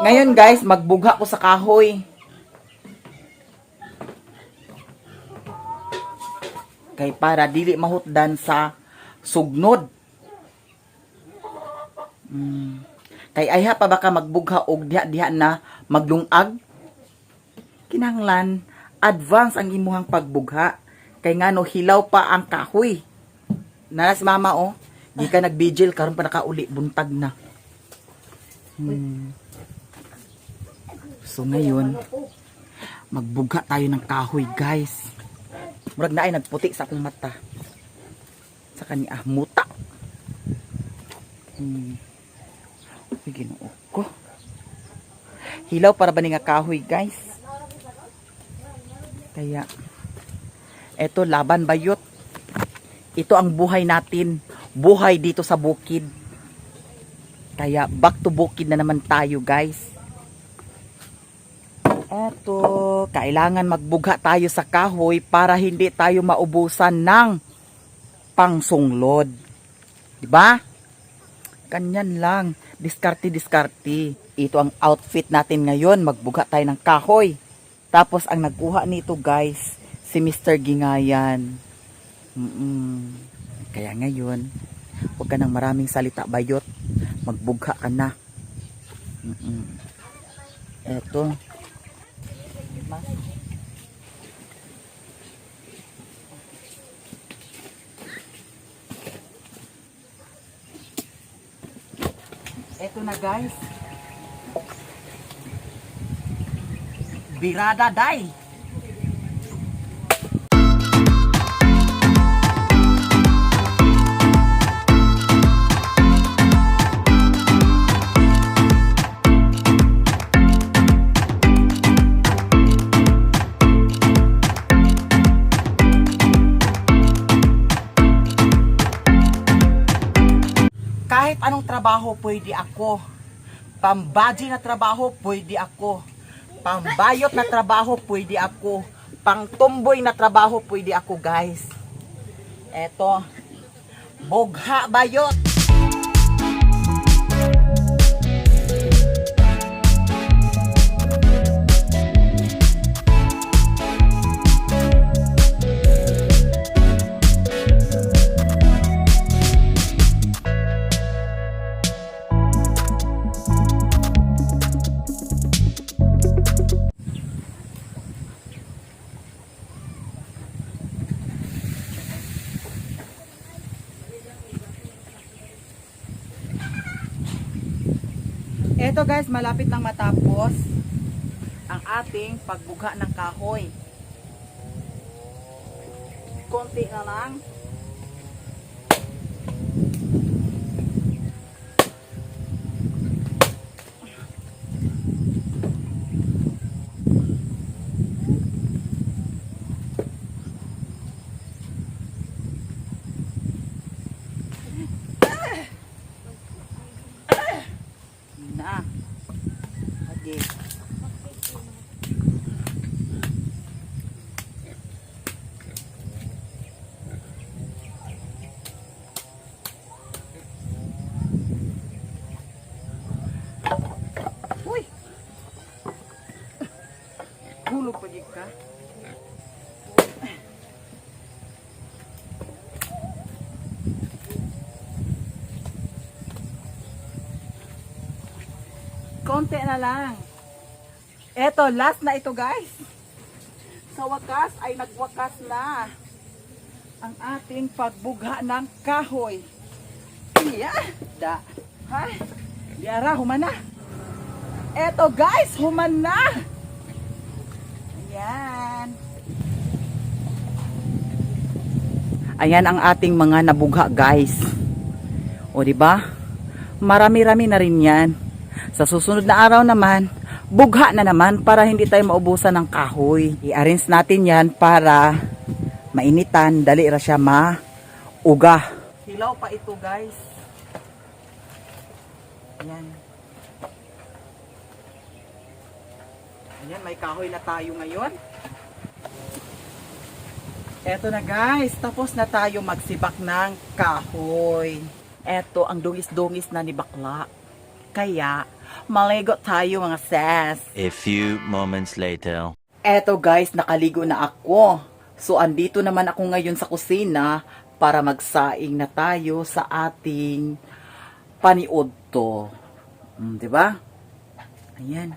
Ngayon guys, magbugha ko sa kahoy. Kay para dili mahutdan sa sugnod. Kay ayha pa baka magbugha og diha-diha na maglungag. Kinahanglan advance ang imuhang pagbugha. Kay ngano hilaw pa ang kahoy. Nana si mama oh, di ka nagbigil karon pa nakauli buntag na. So ngayon, magbugha tayo ng kahoy guys. Murag na ay nagputi sa akong mata. Sa kanya muta. Ginoo ko. Hilaw para ba ni nga kahoy guys? Kaya eto laban bayot. Ito ang buhay natin. Buhay dito sa bukid. Kaya back to bukid na naman tayo guys. Eto, kailangan magbugha tayo sa kahoy para hindi tayo maubusan ng pangsunglod. Diba? Kanyan lang. Diskarte-diskarte. Ito ang outfit natin ngayon. Magbugha tayo ng kahoy. Tapos ang nagkuha nito guys, si Mr. Gingayan. Kaya ngayon, huwag ka ng maraming salita bayot. Magbugha ka na. Eto. Eto na guys. Birada day. Kahit anong trabaho pwede ako. Pambaji na trabaho pwede ako. Pambayot na trabaho pwede ako. Pangtumboy na trabaho pwede ako guys. Eto. Bugha bayot. Eto guys, malapit nang matapos ang ating pagbugha ng kahoy. Konti na lang. Na. Okay. Uy. Gulog pa di ka. Konti na lang. Eto, last na ito guys. Sa wakas ay nagwakas na ang ating pagbugha ng kahoy. Iya, da. Ha? Diara, human na. Eto guys, human na. Ayan. Ayan ang ating mga nabugha guys. O diba? Marami-rami na rin yan. Sa susunod na araw naman, bugha na naman para hindi tayo maubusan ng kahoy. I-arrange natin yan para mainitan, dali ra siya mauga. Hilaw pa ito guys. Ayan. Ayan, may kahoy na tayo ngayon. Eto na guys, tapos na tayo magsibak ng kahoy. Eto ang dungis-dungis na ni bakla. Kaya, Maligo tayo mga sis. A few moments later. Eto guys, nakaligo na ako. So andito naman ako ngayon sa kusina para magsaing na tayo sa ating paniudto. 'Di ba? Ayan.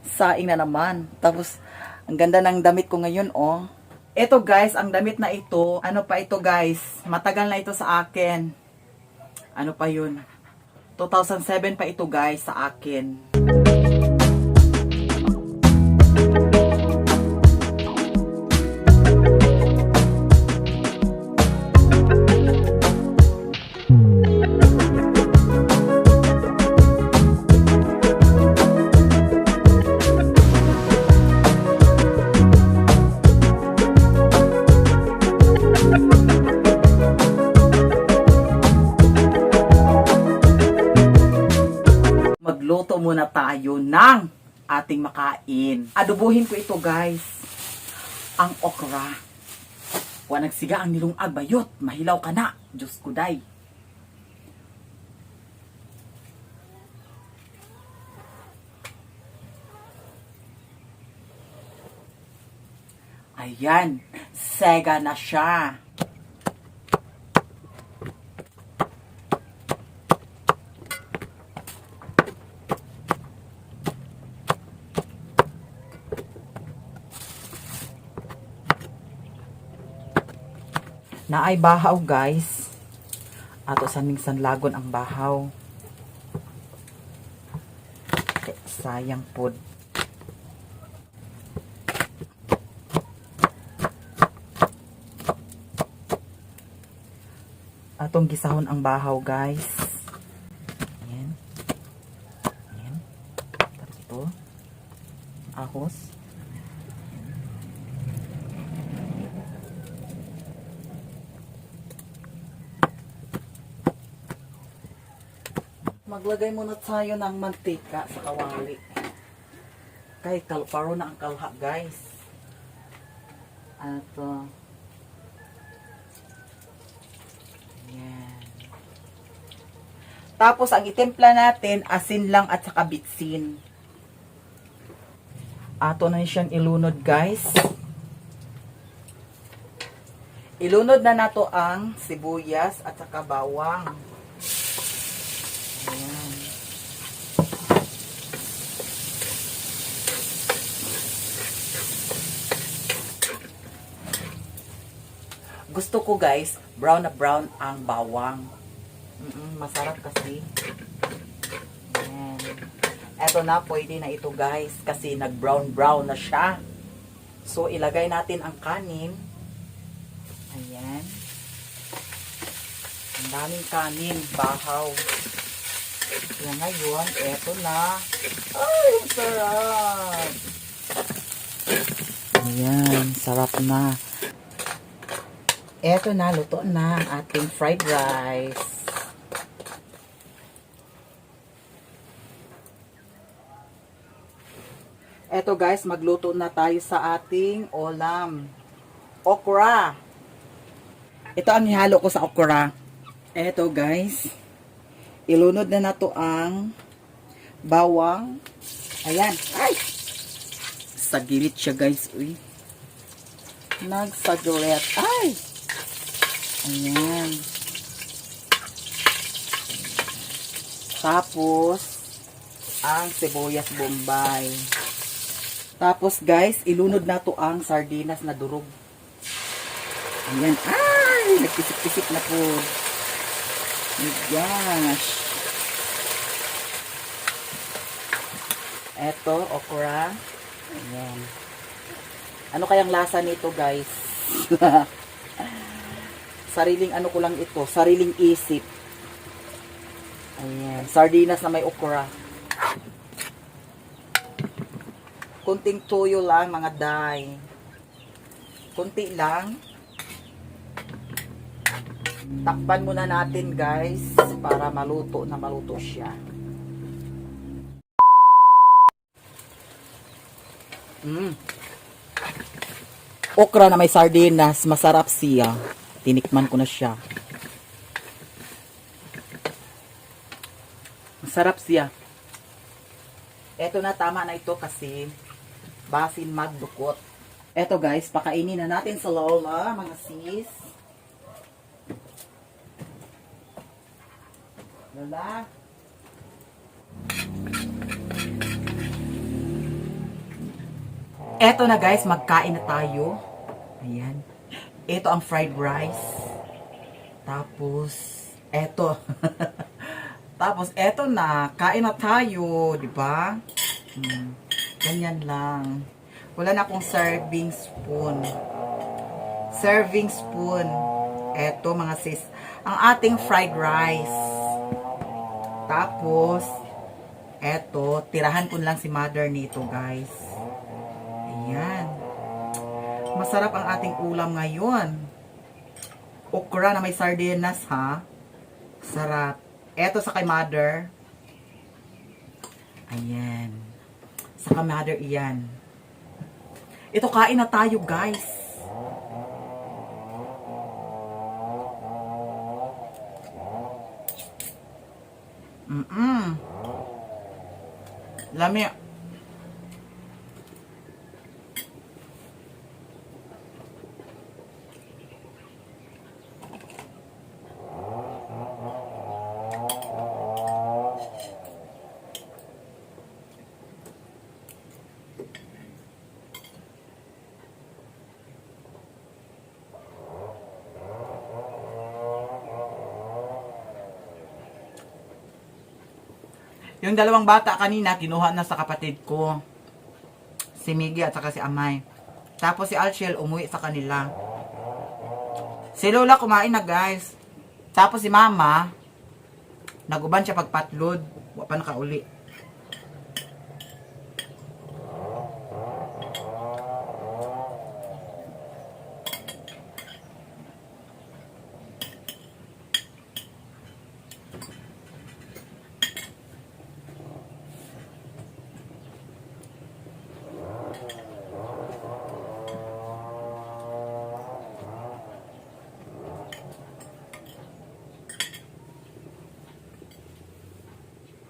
Saing na naman. Tapos ang ganda ng damit ko ngayon, oh. Eto guys, ang damit na ito, ano pa ito guys? Matagal na ito sa akin. Ano pa 'yun? 2007 pa ito guys sa akin. Magluto muna tayo ng ating makain. Adobohin ko ito guys. Ang okra. Wa nagsiga ang nilungag bayot. Mahilaw ka na. Diyos ko day. Ayan. Sega na siya. Naay bahaw guys. Ato sa sanlagon ang bahaw. Sayang pod. Atong gisahon ang bahaw guys. Ayan. Ayan. Tapos ito. Ahos. Maglagay muna tayo ng mantika sa kawali. Kay kalparo na ang kalha, guys. At yan. Tapos ang itimpla natin, asin lang at saka bitsin. Ato na siyang ilunod, guys. Ilunod na nato ang sibuyas at saka bawang. Ayan. Gusto ko guys, brown na brown ang bawang. Masarap kasi. Ayan. Eto na, pwede na ito guys kasi nag-brown-brown na siya. So, ilagay natin ang kanin. Ayan. Ang daming kanin, bahaw. Kaya ngayon, eto na. Ay, sarap! Ayan, sarap na. Eto na, luto na ang ating fried rice. Eto guys, magluto na tayo sa ating ulam. Okra. Ito ang ihalo ko sa okra. Eto guys. Ilunod na nato ang bawang. Ayan. Ay! Sagirit siya guys. Uy. Nagsagirit. Ay! Ayan. Tapos, ang sibuyas bombay. Tapos guys, ilunod nato ang sardinas na durog. Ayan. Ay! Nagpisik-pisik na po. Oh gosh. Eto, okra. Ayan. Ano kayang lasa nito, guys? Sariling ano ko lang ito. Sariling isip. Ayan. Sardinas na may okra. Kunting tuyo lang, mga day. Kunti lang. Takpan muna natin guys para maluto siya. Okra na may sardinas, masarap siya. Tinikman ko na siya. Masarap siya. Eto na, tama na ito kasi basin magdukot. Eto guys, pakainin na natin sa Lola, mga sis. Lola. Eto na guys, magkain na tayo. Ayan. Ito ang fried rice. Tapos, eto. Tapos, eto na. Kain na tayo. Diba? Ganyan lang. Wala na akong serving spoon. Serving spoon. Eto mga sis. Ang ating fried rice. Tapos, eto. Tirahan ko lang si mother nito guys. Ayan. Masarap ang ating ulam ngayon. Okra na may sardinas ha. Sarap. Eto sa kay mother. Ayan. Sa kay mother iyan. Ito, kain na tayo guys. Lami. Yung dalawang bata kanina, kinuha na sa kapatid ko. Si Miggy at saka si Amay. Tapos si Alchiel umuwi sa kanila. Si Lola kumain na guys. Tapos si Mama, naguban siya pagpatlod. Wa pa nakauli.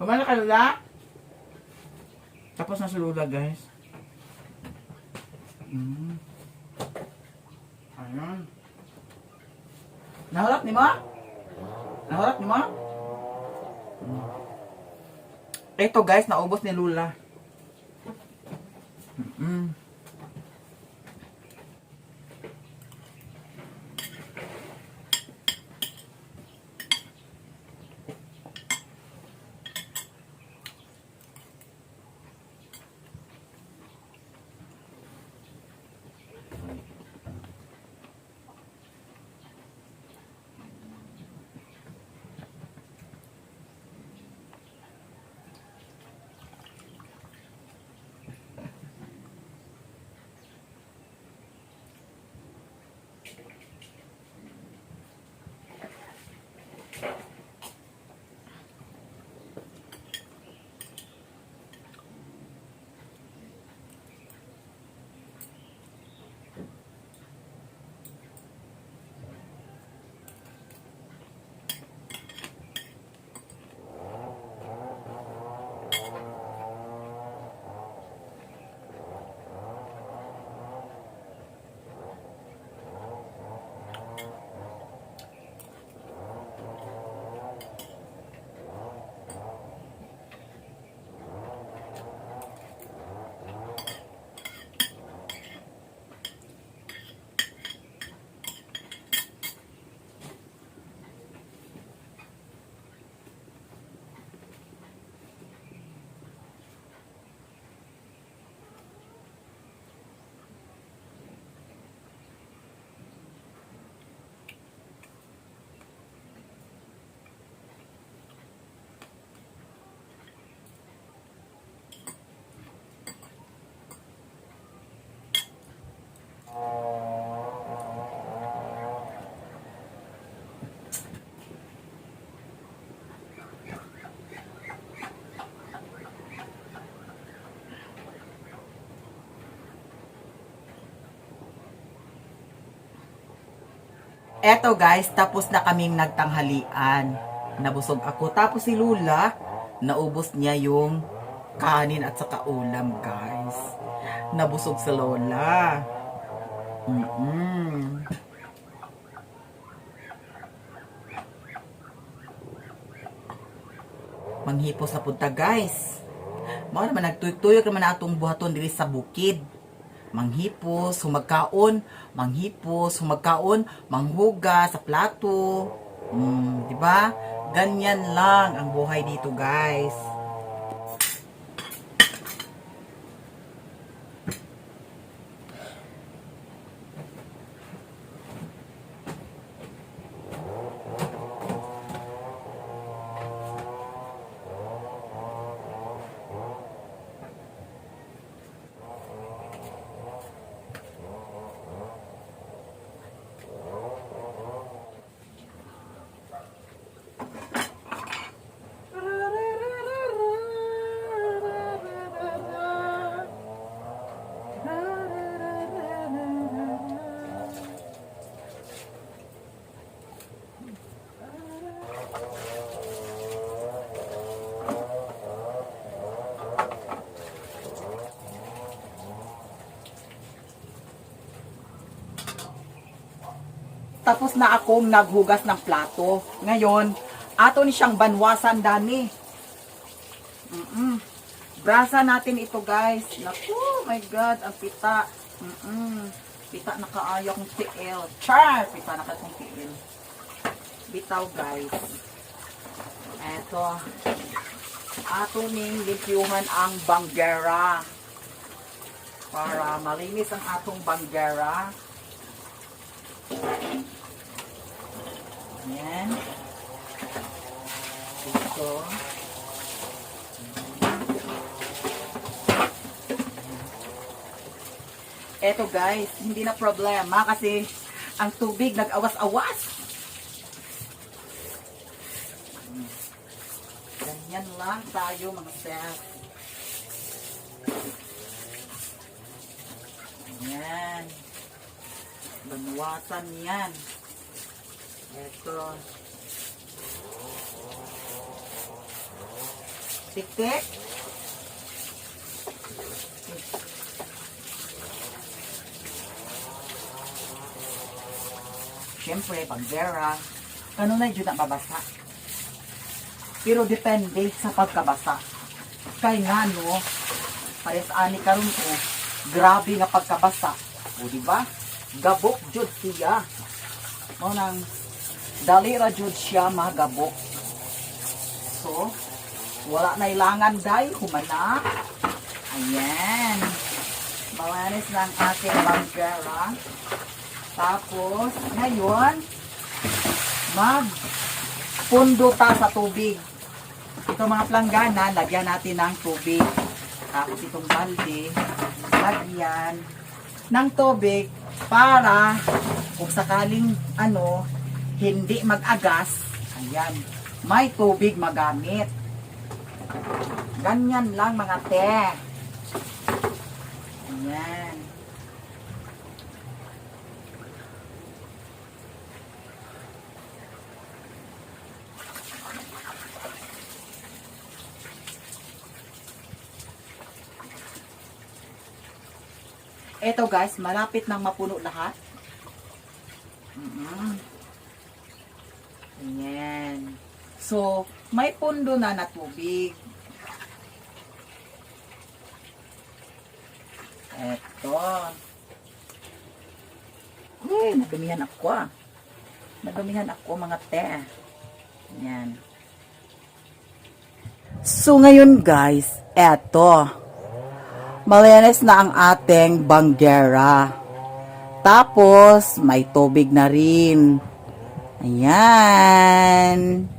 Kumain na ka, Lola? Tapos na si Lola, guys. Ayun. Naharap ni Ma? Naharap ni Ma? Ito, guys, naubos ni Lola. Eto guys, tapos na kaming nagtanghalian. Nabusog ako. Tapos si Lula, naubos niya yung kanin at saka ulam, guys. Nabusog sa lola. Mm-mm. Manghipos na punta, guys. Mao naman nagtuyok-tuyok naman atong buhaton diri sa bukid. Manghipos, humagkaon, manghipos, humagkaon, manghuga sa plato. Di ba? Ganyan lang ang buhay dito, guys. Tapos na akong naghugas ng plato. Ngayon, ato ni siyang banwasan, dani. Brasa natin ito, guys. Naku, my God, ang pita. Pita na kaayo kong tiil. Char! Pita na kong tiil. Bitaw, guys. Eto. Ato ning limpyuhan ang banggera. Para malinis ang atong banggera. Ayan. Ito. Eto, guys, hindi na problema kasi ang tubig nag-awas-awas. Ganyan lang tayo, mga sis. Ayan. Banwasan yan. Ito. Tik-tik. Siyempre, pag vera, kanunay dyan na babasa. Pero depende sa pagkabasa. Kaya nga, no, pares ani karon ko, grabe nga pagkabasa. O, diba? Gabok jud siya. O, nang dalira jud siya magabok. So, wala na ilangan day, humana. Ayan. Malinis na ang ating banggera. Tapos, ngayon, magpundo ta sa tubig. Ito mga planggana, lagyan natin ng tubig. Tapos itong balde, lagyan ng tubig para kung sakaling hindi mag-agas, ayan, may tubig magamit. Ganyan lang mga te. Ayan. Eto guys, malapit nang mapuno lahat. Ayan. So, may pundo na na tubig. Eto. Uy, nadumihan ako ah. Nadumihan ako mga te. Ayan. So, ngayon guys, eto. Malinis na ang ating banggera. Tapos, may tubig na rin. Ayan.